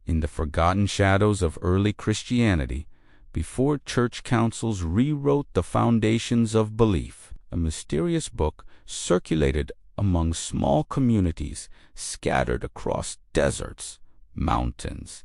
in the forgotten shadows of early Christianity, before church councils rewrote the foundations of belief. A mysterious book circulated among small communities scattered across deserts, mountains,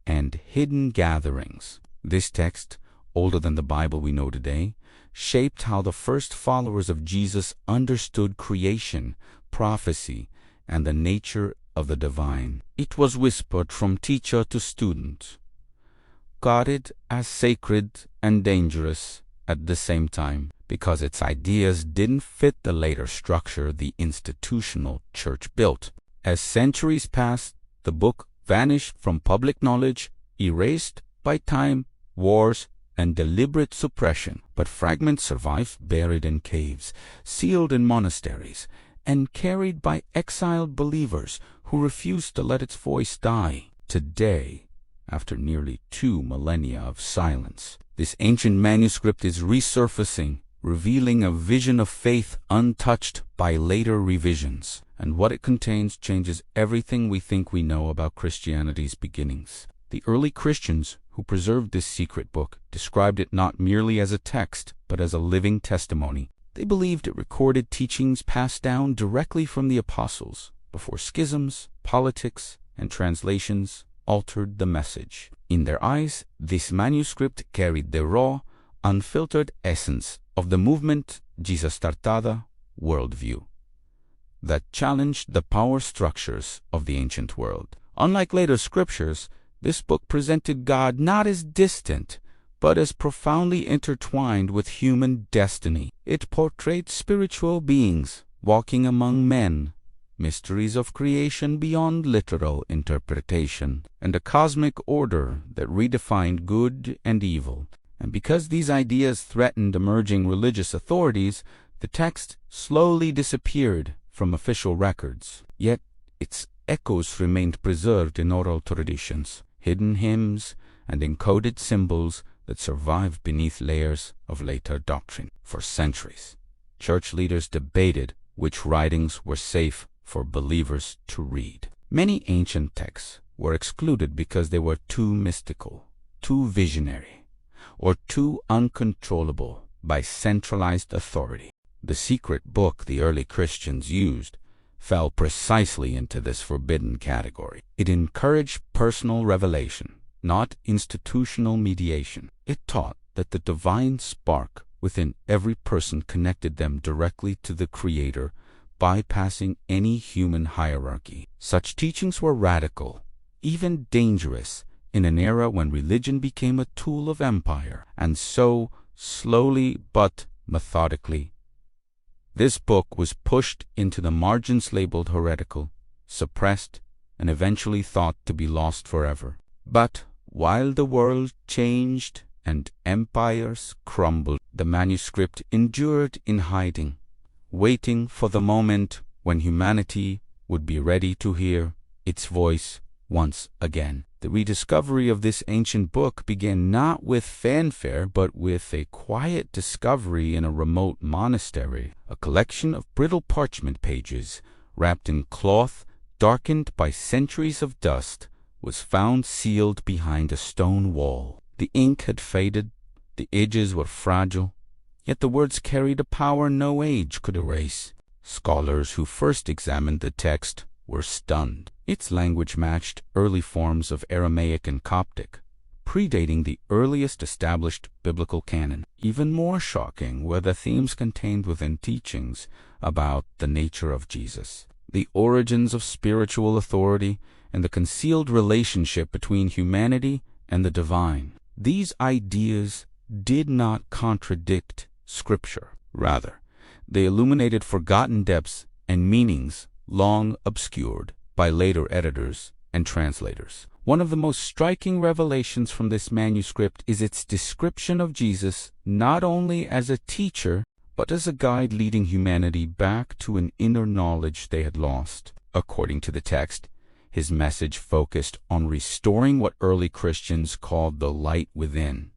and hidden gatherings. This text, older than the Bible we know today, shaped how the first followers of Jesus understood creation, prophecy, and the nature of the divine. It was whispered from teacher to student, guarded as sacred and dangerous at the same time, because its ideas didn't fit the later structure the institutional church built. As centuries passed, the book vanished from public knowledge, erased by time, wars, and deliberate suppression. But fragments survived, buried in caves, sealed in monasteries, and carried by exiled believers who refused to let its voice die. Today, after nearly 2 millennia of silence, this ancient manuscript is resurfacing, revealing a vision of faith untouched by later revisions. And what it contains changes everything we think we know about Christianity's beginnings. The early Christians who preserved this secret book described it not merely as a text, but as a living testimony. They believed it recorded teachings passed down directly from the apostles, before schisms, politics, and translations altered the message. In their eyes, this manuscript carried the raw, unfiltered essence of the movement Jesus startada worldview that challenged the power structures of the ancient world. Unlike later scriptures, this book presented God not as distant, but as profoundly intertwined with human destiny. It portrayed spiritual beings walking among men, mysteries of creation beyond literal interpretation, and a cosmic order that redefined good and evil. And because these ideas threatened emerging religious authorities, the text slowly disappeared from official records. Yet its echoes remained preserved in oral traditions, hidden hymns, and encoded symbols that survived beneath layers of later doctrine. For centuries, church leaders debated which writings were safe for believers to read. Many ancient texts were excluded because they were too mystical, too visionary, or too uncontrollable by centralized authority. The secret book the early Christians used fell precisely into this forbidden category. It encouraged personal revelation, not institutional mediation. It taught that the divine spark within every person connected them directly to the Creator, bypassing any human hierarchy. Such teachings were radical, even dangerous, in an era when religion became a tool of empire. And so, slowly but methodically, this book was pushed into the margins, labeled heretical, suppressed, and eventually thought to be lost forever. But while the world changed and empires crumbled, the manuscript endured in hiding, waiting for the moment when humanity would be ready to hear its voice once again. The rediscovery of this ancient book began not with fanfare, but with a quiet discovery in a remote monastery. A collection of brittle parchment pages, wrapped in cloth darkened by centuries of dust, was found sealed behind a stone wall. The ink had faded, the edges were fragile, yet the words carried a power no age could erase. Scholars who first examined the text were stunned. Its language matched early forms of Aramaic and Coptic, predating the earliest established biblical canon. Even more shocking were the themes contained within teachings about the nature of Jesus, the origins of spiritual authority, and the concealed relationship between humanity and the divine. These ideas did not contradict Scripture. Rather, they illuminated forgotten depths and meanings long obscured by later editors and translators. One of the most striking revelations from this manuscript is its description of Jesus not only as a teacher, but as a guide leading humanity back to an inner knowledge they had lost. According to the text, his message focused on restoring what early Christians called the light within,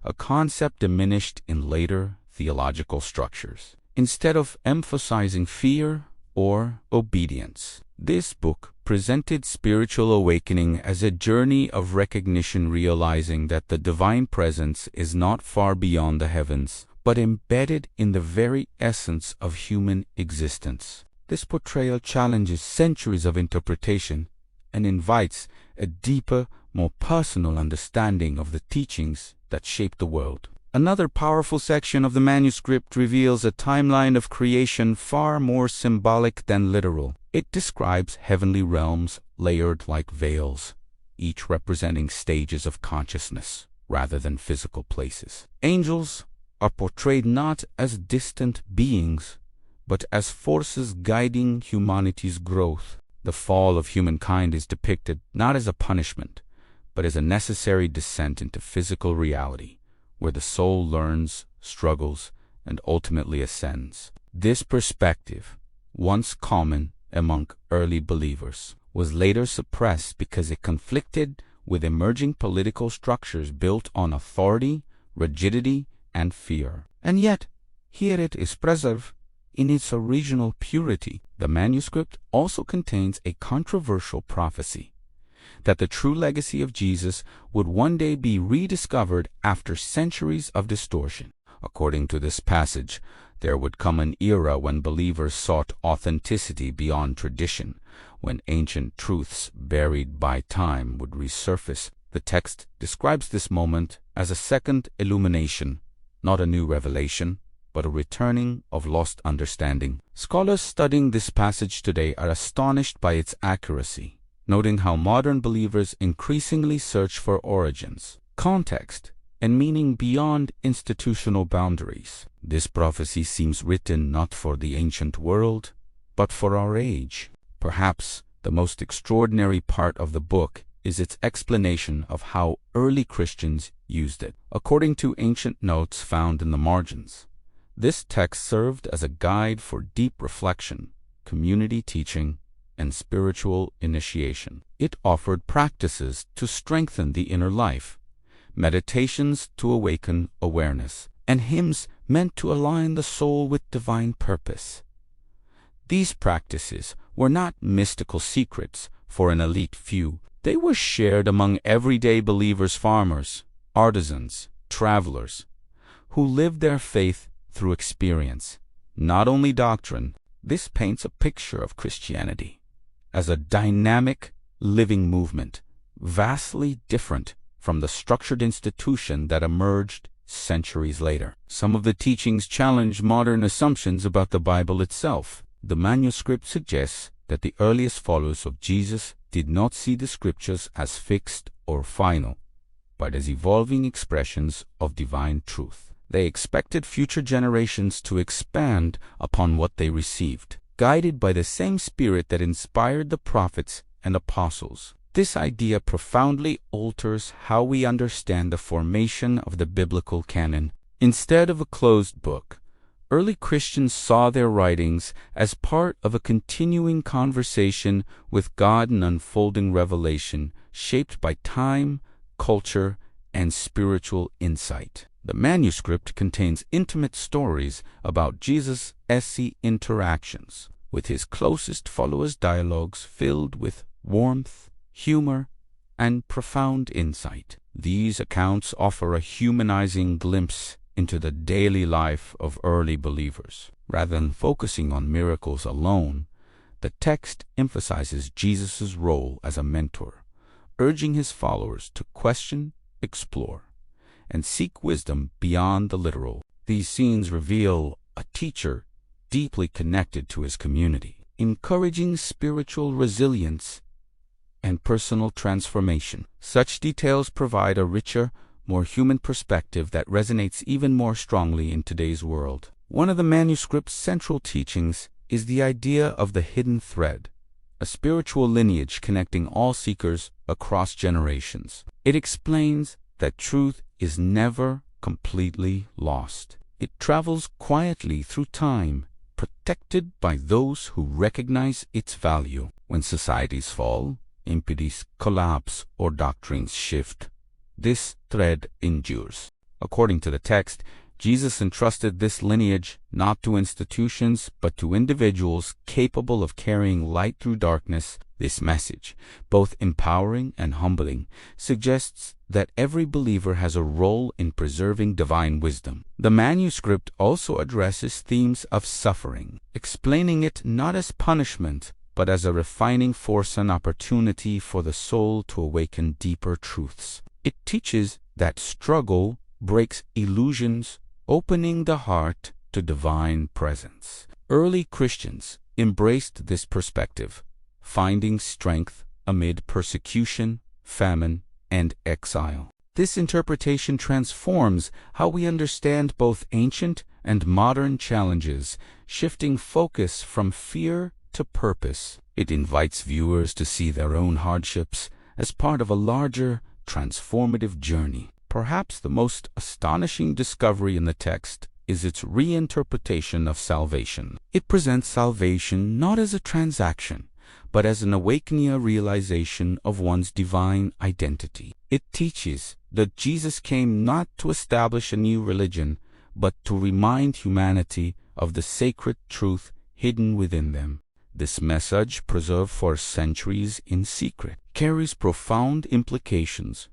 a concept diminished in later theological structures. Instead of emphasizing fear or obedience, this book presented spiritual awakening as a journey of recognition, realizing that the divine presence is not far beyond the heavens, but embedded in the very essence of human existence. This portrayal challenges centuries of interpretation and invites a deeper, more personal understanding of the teachings that shape the world. Another powerful section of the manuscript reveals a timeline of creation far more symbolic than literal. It describes heavenly realms layered like veils, each representing stages of consciousness rather than physical places. Angels are portrayed not as distant beings, but as forces guiding humanity's growth. The fall of humankind is depicted not as a punishment, but as a necessary descent into physical reality, where the soul learns, struggles, and ultimately ascends. This perspective, once common among early believers, was later suppressed because it conflicted with emerging political structures built on authority, rigidity, and fear. And yet, here it is preserved in its original purity. The manuscript also contains a controversial prophecy that the true legacy of Jesus would one day be rediscovered after centuries of distortion. According to this passage, there would come an era when believers sought authenticity beyond tradition, when ancient truths buried by time would resurface. The text describes this moment as a second illumination, not a new revelation, but a returning of lost understanding. Scholars studying this passage today are astonished by its accuracy, noting how modern believers increasingly search for origins, context, and meaning beyond institutional boundaries. This prophecy seems written not for the ancient world, but for our age. Perhaps the most extraordinary part of the book is its explanation of how early Christians used it. According to ancient notes found in the margins, this text served as a guide for deep reflection, community teaching, and spiritual initiation. It offered practices to strengthen the inner life, meditations to awaken awareness, and hymns meant to align the soul with divine purpose. These practices were not mystical secrets for an elite few. They were shared among everyday believers, farmers, artisans, travelers, who lived their faith through experience, not only doctrine. This paints a picture of Christianity as a dynamic, living movement, vastly different from the structured institution that emerged centuries later. Some of the teachings challenge modern assumptions about the Bible itself. The manuscript suggests that the earliest followers of Jesus did not see the scriptures as fixed or final, but as evolving expressions of divine truth. They expected future generations to expand upon what they received, guided by the same spirit that inspired the prophets and apostles. This idea profoundly alters how we understand the formation of the biblical canon. Instead of a closed book, early Christians saw their writings as part of a continuing conversation with God and unfolding revelation, shaped by time, culture, and spiritual insight. The manuscript contains intimate stories about Jesus' interactions with his closest followers, dialogues filled with warmth, humor, and profound insight. These accounts offer a humanizing glimpse into the daily life of early believers. Rather than focusing on miracles alone, the text emphasizes Jesus' role as a mentor, urging his followers to question, explore, and seek wisdom beyond the literal. These scenes reveal a teacher deeply connected to his community, encouraging spiritual resilience and personal transformation. Such details provide a richer, more human perspective that resonates even more strongly in today's world. One of the manuscript's central teachings is the idea of the hidden thread, a spiritual lineage connecting all seekers across generations. It explains that truth is never completely lost. It travels quietly through time, protected by those who recognize its value. When societies fall, impurities collapse, or doctrines shift, this thread endures. According to the text, Jesus entrusted this lineage not to institutions, but to individuals capable of carrying light through darkness. This message, both empowering and humbling, suggests that every believer has a role in preserving divine wisdom. The manuscript also addresses themes of suffering, explaining it not as punishment, but as a refining force and opportunity for the soul to awaken deeper truths. It teaches that struggle breaks illusions, opening the heart to divine presence. Early Christians embraced this perspective, finding strength amid persecution, famine, and exile. This interpretation transforms how we understand both ancient and modern challenges, shifting focus from fear to purpose. It invites viewers to see their own hardships as part of a larger, transformative journey. Perhaps the most astonishing discovery in the text is its reinterpretation of salvation. It presents salvation not as a transaction, but as an awakening realization of one's divine identity. It teaches that Jesus came not to establish a new religion, but to remind humanity of the sacred truth hidden within them. This message, preserved for centuries in secret, carries profound implications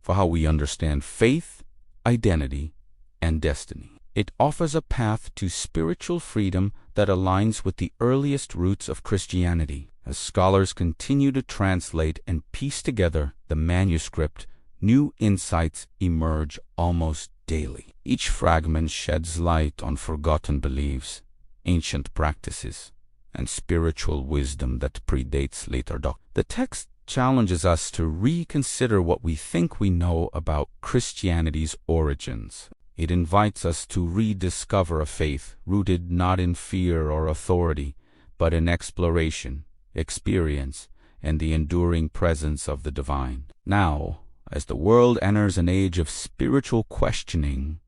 for how we understand faith, identity, and destiny. It offers a path to spiritual freedom that aligns with the earliest roots of Christianity. As scholars continue to translate and piece together the manuscript, new insights emerge almost daily. Each fragment sheds light on forgotten beliefs, ancient practices, and spiritual wisdom that predates later doctrine. The text challenges us to reconsider what we think we know about Christianity's origins. It invites us to rediscover a faith rooted not in fear or authority, but in exploration, experience, and the enduring presence of the divine. Now, as the world enters an age of spiritual questioning,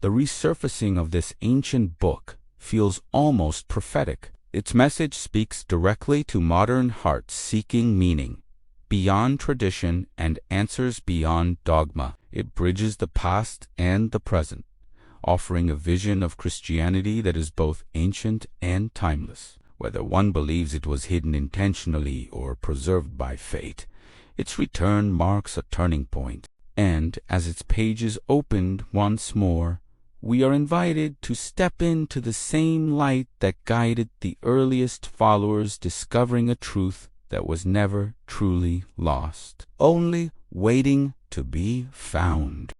the resurfacing of this ancient book feels almost prophetic. Its message speaks directly to modern hearts seeking meaning beyond tradition and answers beyond dogma. It bridges the past and the present, offering a vision of Christianity that is both ancient and timeless. Whether one believes it was hidden intentionally or preserved by fate, its return marks a turning point. And as its pages opened once more, we are invited to step into the same light that guided the earliest followers, discovering a truth that was never truly lost, only waiting to be found.